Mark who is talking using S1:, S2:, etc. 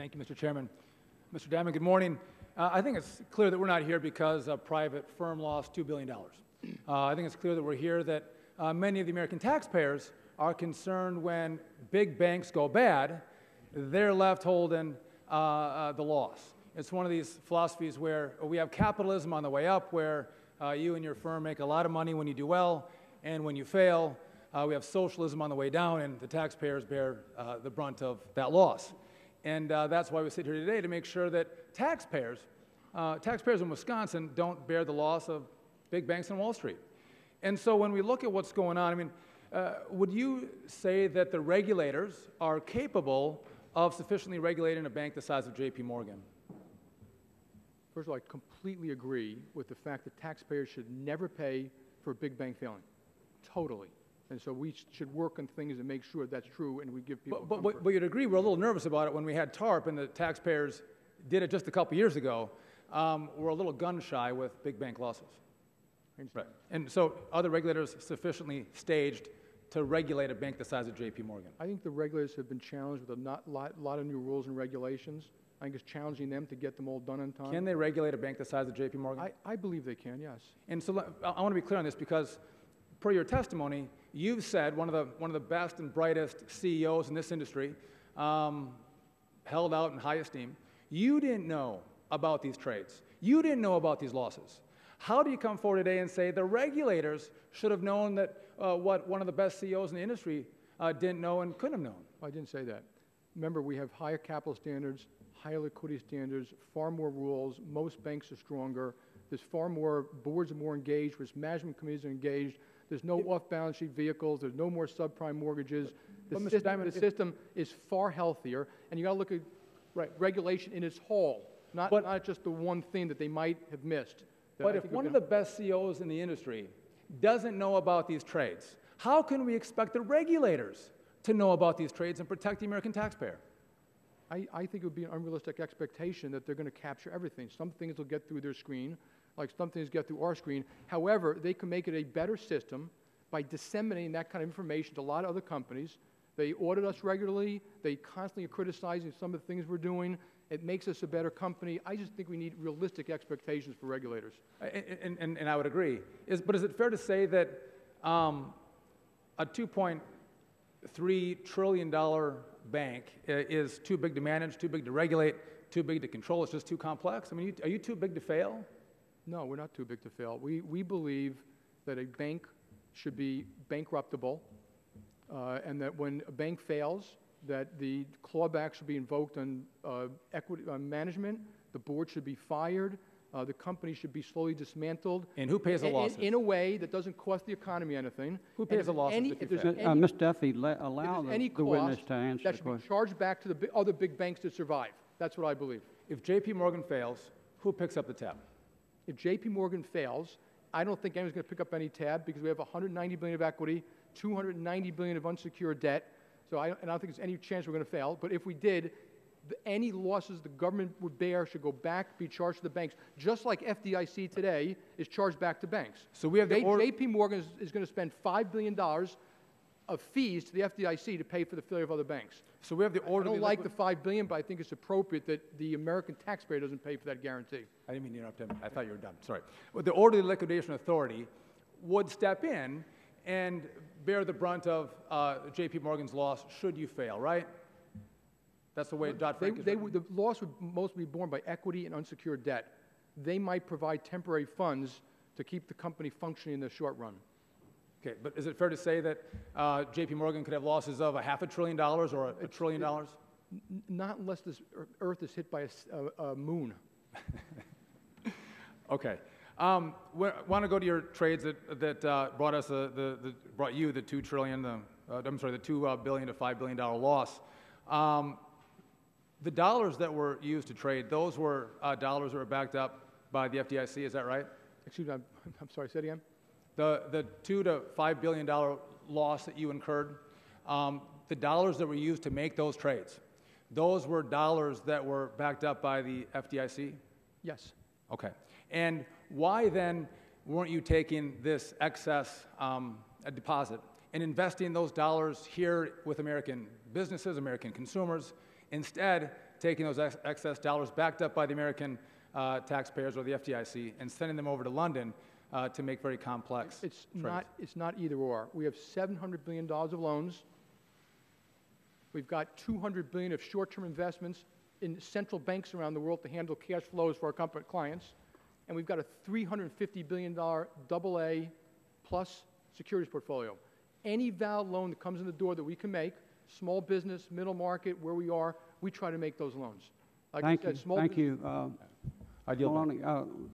S1: Thank you, Mr. Chairman. Mr. Dimon, good morning. I think it's clear that we're not here because a private firm lost $2 billion. I think it's clear that we're here that many of the American taxpayers are concerned when big banks go bad, they're left holding the loss. It's one of these philosophies where we have capitalism on the way up, where you and your firm make a lot of money when you do well, and when you fail, we have socialism on the way down, and the taxpayers bear the brunt of that loss. And that's why we sit here today, to make sure that taxpayers in Wisconsin don't bear the loss of big banks on Wall Street. And so when we look at what's going on, I mean, would you say that the regulators are capable of sufficiently regulating a bank the size of J.P. Morgan?
S2: First of all, I completely agree with the fact that taxpayers should never pay for a big bank failing. Totally. And so we should work on things and make sure that's true, and we give people
S1: But you'd agree we're a little nervous about it when we had TARP and the taxpayers did it just a couple years ago. We're a little gun-shy with big bank losses. Right. And so are the regulators sufficiently staged to regulate a bank the size of J.P. Morgan?
S2: I think the regulators have been challenged with a lot of new rules and regulations. I think it's challenging them to get them all done on time.
S1: Can they regulate a bank the size of J.P. Morgan?
S2: I believe they can, yes.
S1: And so I want to be clear on this because, per your testimony, you've said one of the best and brightest CEOs in this industry, held out in high esteem. You didn't know about these trades. You didn't know about these losses. How do you come forward today and say the regulators should have known that what one of the best CEOs in the industry didn't know and couldn't have known?
S2: Well, I didn't say that. Remember, we have higher capital standards, higher liquidity standards, far more rules. Most banks are stronger. There's far more, boards are more engaged, risk management committees are engaged. There's no off-balance sheet vehicles. There's no more subprime mortgages. The system is far healthier, and you got to look at regulation in its whole, not just the one thing that they might have missed.
S1: But if one of the best CEOs in the industry doesn't know about these trades, how can we expect the regulators to know about these trades and protect the American taxpayer?
S2: I think it would be an unrealistic expectation that they're going to capture everything. Some things will get through their screen, like some things get through our screen. However, they can make it a better system by disseminating that kind of information to a lot of other companies. They audit us regularly. They constantly are criticizing some of the things we're doing. It makes us a better company. I just think we need realistic expectations for regulators.
S1: And I would agree. But is it fair to say that a $2.3 trillion bank is too big to manage, too big to regulate, too big to control? It's just too complex? I mean, are you too big to fail?
S2: No, we're not too big to fail. We believe that a bank should be bankruptable, and that when a bank fails, that the clawback should be invoked on equity, on management. The board should be fired. The company should be slowly dismantled.
S1: And who pays the losses?
S2: In a way that doesn't cost the economy anything.
S1: Who pays the losses?
S3: Ms. Duffy, allow the witness to answer
S2: that should be charged back to the other big banks to survive. That's what I believe.
S1: If J.P. Morgan fails, who picks up the tab?
S2: If J.P. Morgan fails, I don't think anyone's going to pick up any tab because we have $190 billion of equity, $290 billion of unsecured debt. So I don't think there's any chance we're going to fail. But if we did, any losses the government would bear should go back, be charged to the banks, just like FDIC today is charged back to banks.
S1: So we have
S2: J.P. Morgan is going to spend $5 billion of fees to the FDIC to pay for the failure of other banks.
S1: So we have the order.
S2: I don't like the $5 billion, but I think it's appropriate that the American taxpayer doesn't pay for that guarantee.
S1: I didn't mean to interrupt him. I thought you were done. Sorry. Well, the orderly liquidation authority would step in and bear the brunt of J.P. Morgan's loss should you fail, right? That's the way Dodd-Frank is.
S2: The loss would mostly be borne by equity and unsecured debt. They might provide temporary funds to keep the company functioning in the short run.
S1: Okay, but is it fair to say that J.P. Morgan could have losses of $500 billion or $1 trillion?
S2: Not unless this Earth is hit by a moon.
S1: Okay. Want to go to your trades that brought us brought you the $2 trillion, the $2 billion to $5 billion loss. The dollars that were used to trade, those were dollars that were backed up by the FDIC. Is that right?
S2: Excuse me. I'm sorry. Say it again.
S1: The $2 to $5 billion loss that you incurred, the dollars that were used to make those trades, those were dollars that were backed up by the FDIC?
S2: Yes.
S1: Okay. And why then weren't you taking this excess deposit and investing those dollars here with American businesses, American consumers, instead taking those excess dollars backed up by the American taxpayers or the FDIC and sending them over to London to make very complex
S2: trades. It's not either or. We have $700 billion of loans. We've got $200 billion of short-term investments in central banks around the world to handle cash flows for our clients. And we've got a $350 billion AA plus securities portfolio. Any valid loan that comes in the door that we can make, small business, middle market, where we are, we try to make those loans. Like
S3: Thank
S2: I said,
S3: you. Thank you.
S1: I yield back.
S3: Maloney,